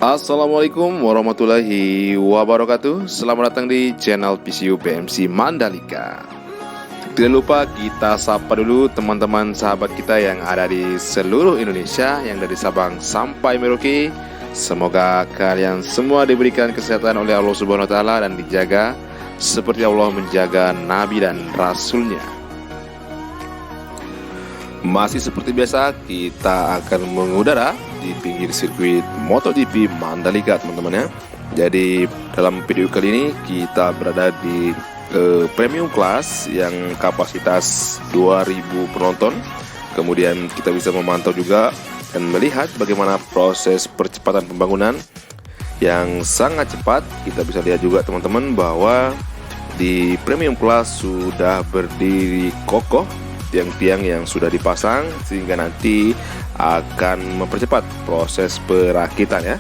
Assalamualaikum warahmatullahi wabarakatuh. Selamat datang di channel PCU PMC Mandalika. Tidak lupa kita sapa dulu teman-teman sahabat kita yang ada di seluruh Indonesia, yang dari Sabang sampai Merauke. Semoga kalian semua diberikan kesehatan oleh Allah Subhanahu wa taala dan dijaga seperti Allah menjaga nabi dan rasulnya. Masih seperti biasa, kita akan mengudara di pinggir sirkuit MotoGP Mandalika, teman-teman ya. Jadi dalam video kali ini kita berada di premium class yang kapasitas 2000 penonton. Kemudian kita bisa memantau juga dan melihat bagaimana proses percepatan pembangunan yang sangat cepat. Kita bisa lihat juga teman-teman bahwa di premium class sudah berdiri kokoh tiang-tiang yang sudah dipasang, sehingga nanti akan mempercepat proses perakitan ya.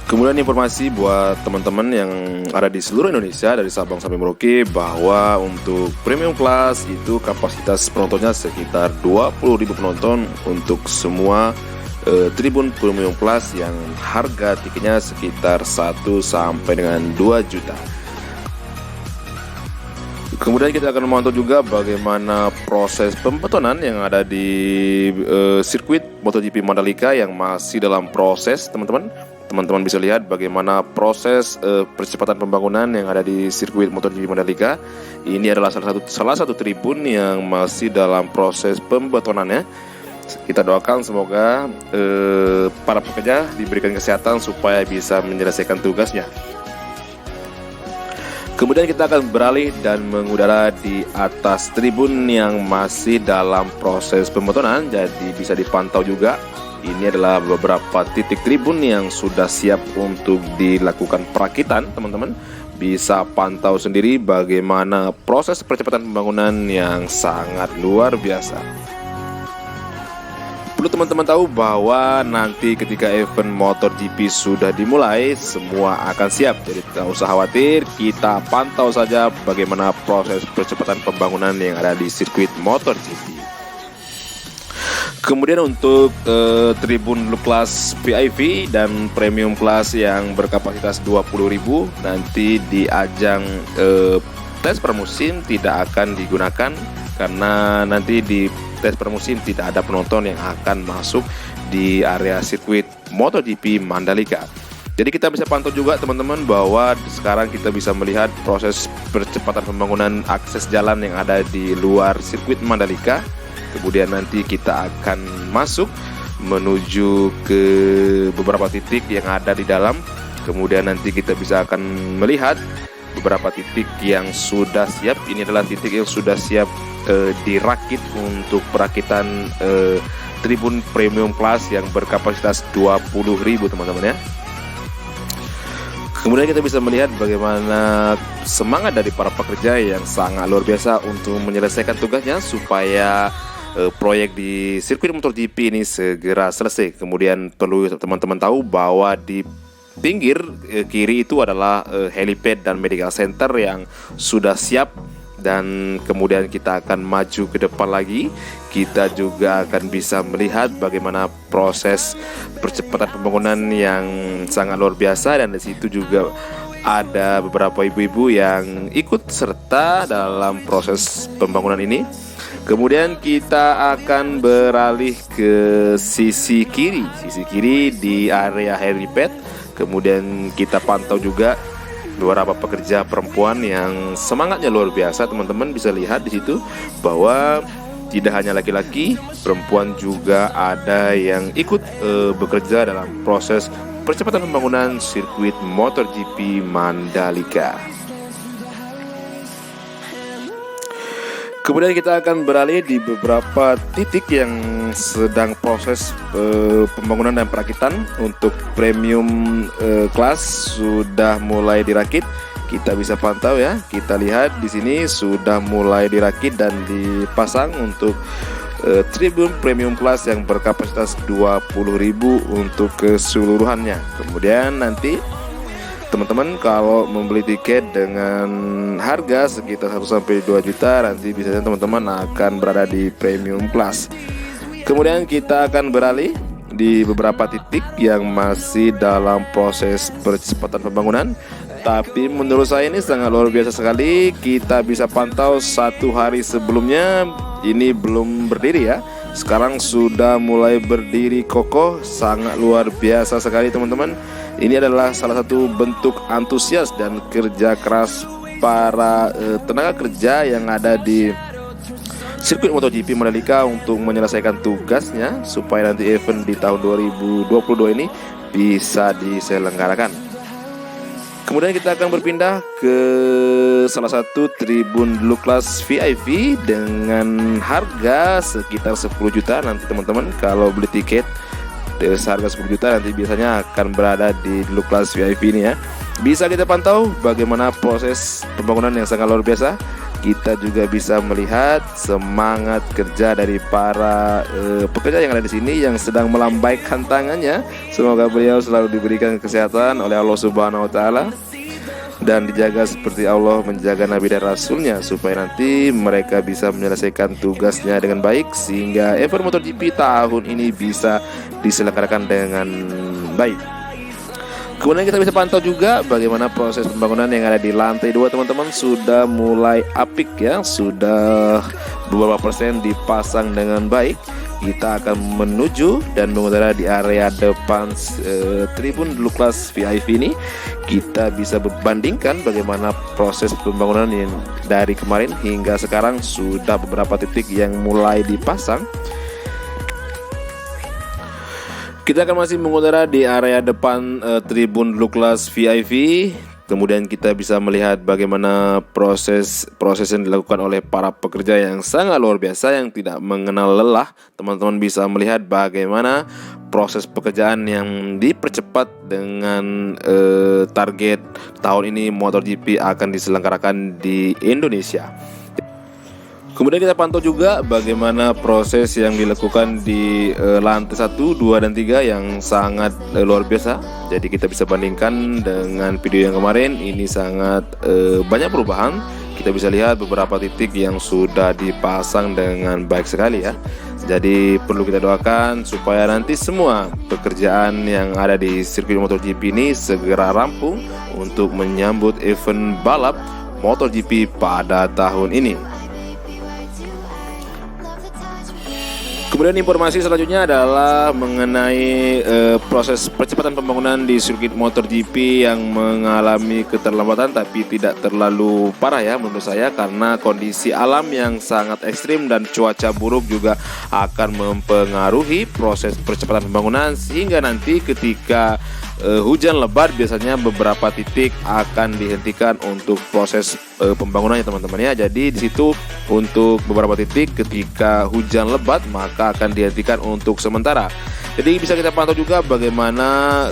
Kemudian informasi buat teman-teman yang ada di seluruh Indonesia dari Sabang sampai Merauke bahwa untuk premium class itu kapasitas penontonnya sekitar 20.000 penonton untuk semua tribun premium class yang harga tiketnya sekitar 1 sampai dengan 2 juta. Kemudian kita akan memantau juga bagaimana proses pembetonan yang ada di sirkuit MotoGP Mandalika yang masih dalam proses, teman-teman. Teman-teman bisa lihat bagaimana proses percepatan pembangunan yang ada di sirkuit MotoGP Mandalika. Ini adalah salah satu tribun yang masih dalam proses pembetonannya. Kita doakan semoga para pekerja diberikan kesehatan supaya bisa menyelesaikan tugasnya. Kemudian kita akan beralih dan mengudara di atas tribun yang masih dalam proses pembetonan. Jadi bisa dipantau juga. Ini adalah beberapa titik tribun yang sudah siap untuk dilakukan perakitan, teman-teman. Bisa pantau sendiri bagaimana proses percepatan pembangunan yang sangat luar biasa. Perlu teman-teman tahu bahwa nanti ketika event MotoGP sudah dimulai, semua akan siap. Jadi tidak usah khawatir, kita pantau saja bagaimana proses percepatan pembangunan yang ada di sirkuit MotoGP. Kemudian untuk tribun kelas VIP dan premium kelas yang berkapasitas 20.000 nanti di ajang tes pramusim tidak akan digunakan, karena nanti di tes pramusim tidak ada penonton yang akan masuk di area sirkuit MotoGP Mandalika. Jadi kita bisa pantau juga teman-teman bahwa sekarang kita bisa melihat proses percepatan pembangunan akses jalan yang ada di luar sirkuit Mandalika. Kemudian nanti kita akan masuk menuju ke beberapa titik yang ada di dalam. Kemudian nanti kita bisa akan melihat beberapa titik yang sudah siap. Ini adalah titik yang sudah siap dirakit untuk perakitan tribun premium class yang berkapasitas 20.000, teman-teman ya. Kemudian kita bisa melihat bagaimana semangat dari para pekerja yang sangat luar biasa untuk menyelesaikan tugasnya supaya proyek di sirkuit MotoGP ini segera selesai. Kemudian perlu teman-teman tahu bahwa di pinggir kiri itu adalah helipad dan medical center yang sudah siap. Dan kemudian kita akan maju ke depan lagi. Kita juga akan bisa melihat bagaimana proses percepatan pembangunan yang sangat luar biasa. Dan di situ juga ada beberapa ibu-ibu yang ikut serta dalam proses pembangunan ini. Kemudian kita akan beralih ke sisi kiri. Sisi kiri di area helipad. Kemudian kita pantau juga beberapa pekerja perempuan yang semangatnya luar biasa. Teman-teman bisa lihat di situ bahwa tidak hanya laki-laki, perempuan juga ada yang ikut bekerja dalam proses percepatan pembangunan sirkuit MotoGP Mandalika. Kemudian kita akan beralih di beberapa titik yang sedang proses pembangunan dan perakitan. Untuk premium kelas sudah mulai dirakit. Kita bisa pantau ya. Kita lihat di sini sudah mulai dirakit dan dipasang untuk tribun premium kelas yang berkapasitas 20.000 untuk keseluruhannya. Kemudian nanti teman-teman kalau membeli tiket dengan harga sekitar 1 sampai 2 juta, nanti biasanya teman-teman akan berada di premium class. Kemudian kita akan beralih di beberapa titik yang masih dalam proses percepatan pembangunan. Tapi menurut saya ini sangat luar biasa sekali. Kita bisa pantau 1 hari sebelumnya ini belum berdiri ya. Sekarang sudah mulai berdiri kokoh. Sangat luar biasa sekali teman-teman. Ini adalah salah satu bentuk antusias dan kerja keras para tenaga kerja yang ada di sirkuit MotoGP Mandalika untuk menyelesaikan tugasnya supaya nanti event di tahun 2022 ini bisa diselenggarakan. Kemudian kita akan berpindah ke salah satu tribun dulu kelas VIP dengan harga sekitar 10 juta. Nanti teman-teman kalau beli tiket seharga 10 juta nanti biasanya akan berada di dulu kelas VIP ini ya. Bisa kita pantau bagaimana proses pembangunan yang sangat luar biasa. Kita juga bisa melihat semangat kerja dari para pekerja yang ada di sini yang sedang melambaikan tangannya. Semoga beliau selalu diberikan kesehatan oleh Allah Subhanahu wa taala dan dijaga seperti Allah menjaga Nabi dan Rasulnya supaya nanti mereka bisa menyelesaikan tugasnya dengan baik sehingga event MotoGP tahun ini bisa diselenggarakan dengan baik. Kemudian kita bisa pantau juga bagaimana proses pembangunan yang ada di lantai 2 teman-teman sudah mulai apik ya, sudah beberapa persen dipasang dengan baik. Kita akan menuju dan mengudara di area depan tribun dulu kelas VIP ini. Kita bisa berbandingkan bagaimana proses pembangunan yang dari kemarin hingga sekarang sudah beberapa titik yang mulai dipasang. Kita akan masih mengudara di area depan tribun dulu kelas VIP. Kemudian kita bisa melihat bagaimana proses yang dilakukan oleh para pekerja yang sangat luar biasa yang tidak mengenal lelah. Teman-teman bisa melihat bagaimana proses pekerjaan yang dipercepat dengan target tahun ini MotoGP akan diselenggarakan di Indonesia. Kemudian kita pantau juga bagaimana proses yang dilakukan di lantai 1, 2, dan 3 yang sangat luar biasa. Jadi kita bisa bandingkan dengan video yang kemarin. Ini sangat banyak perubahan. Kita bisa lihat beberapa titik yang sudah dipasang dengan baik sekali ya. Jadi perlu kita doakan supaya nanti semua pekerjaan yang ada di sirkuit MotoGP ini segera rampung untuk menyambut event balap MotoGP pada tahun ini. Kemudian informasi selanjutnya adalah mengenai proses percepatan pembangunan di sirkuit MotoGP yang mengalami keterlambatan tapi tidak terlalu parah ya menurut saya, karena kondisi alam yang sangat ekstrim dan cuaca buruk juga akan mempengaruhi proses percepatan pembangunan sehingga nanti ketika hujan lebat biasanya beberapa titik akan dihentikan untuk proses pembangunannya teman-teman ya. Jadi di situ untuk beberapa titik ketika hujan lebat maka akan dihentikan untuk sementara. Jadi bisa kita pantau juga bagaimana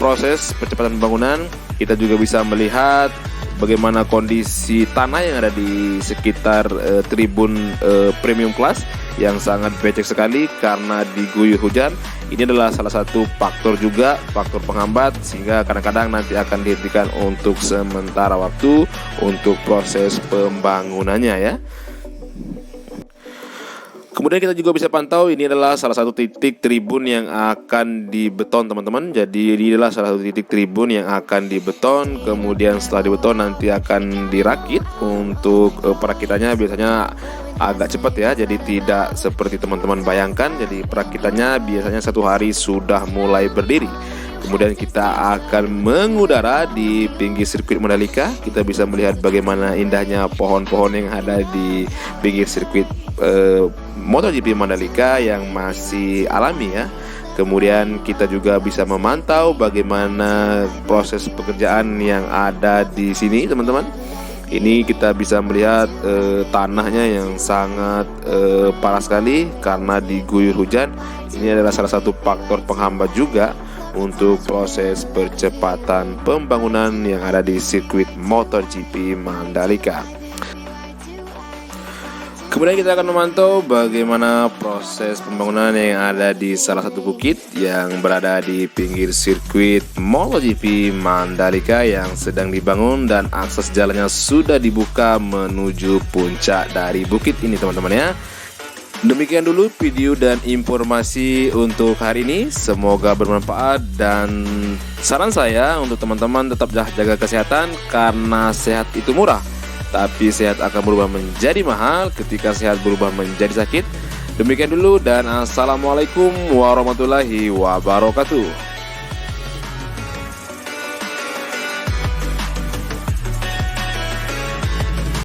proses percepatan pembangunan. Kita juga bisa melihat bagaimana kondisi tanah yang ada di sekitar tribun premium class yang sangat becek sekali karena diguyur hujan. Ini adalah salah satu faktor juga, faktor penghambat sehingga kadang-kadang nanti akan dihentikan untuk sementara waktu untuk proses pembangunannya ya. Kemudian kita juga bisa pantau ini adalah salah satu titik tribun yang akan dibeton teman-teman. Jadi ini adalah salah satu titik tribun yang akan dibeton. Kemudian setelah dibeton nanti akan dirakit. Untuk perakitannya biasanya agak cepat ya. Jadi tidak seperti teman-teman bayangkan. Jadi perakitannya biasanya 1 hari sudah mulai berdiri. Kemudian kita akan mengudara di pinggir sirkuit Mandalika. Kita bisa melihat bagaimana indahnya pohon-pohon yang ada di pinggir sirkuit MotoGP Mandalika yang masih alami ya. Kemudian kita juga bisa memantau bagaimana proses pekerjaan yang ada di sini teman-teman. Ini kita bisa melihat tanahnya yang sangat parah sekali karena diguyur hujan. Ini adalah salah satu faktor penghambat juga untuk proses percepatan pembangunan yang ada di sirkuit MotoGP Mandalika. Kemudian kita akan memantau bagaimana proses pembangunan yang ada di salah satu bukit yang berada di pinggir sirkuit MotoGP Mandalika yang sedang dibangun dan akses jalannya sudah dibuka menuju puncak dari bukit ini teman-teman ya. Demikian dulu video dan informasi untuk hari ini. Semoga bermanfaat, dan saran saya untuk teman-teman tetap jaga kesehatan, karena sehat itu murah, tapi sehat akan berubah menjadi mahal ketika sehat berubah menjadi sakit. Demikian dulu dan assalamualaikum warahmatullahi wabarakatuh.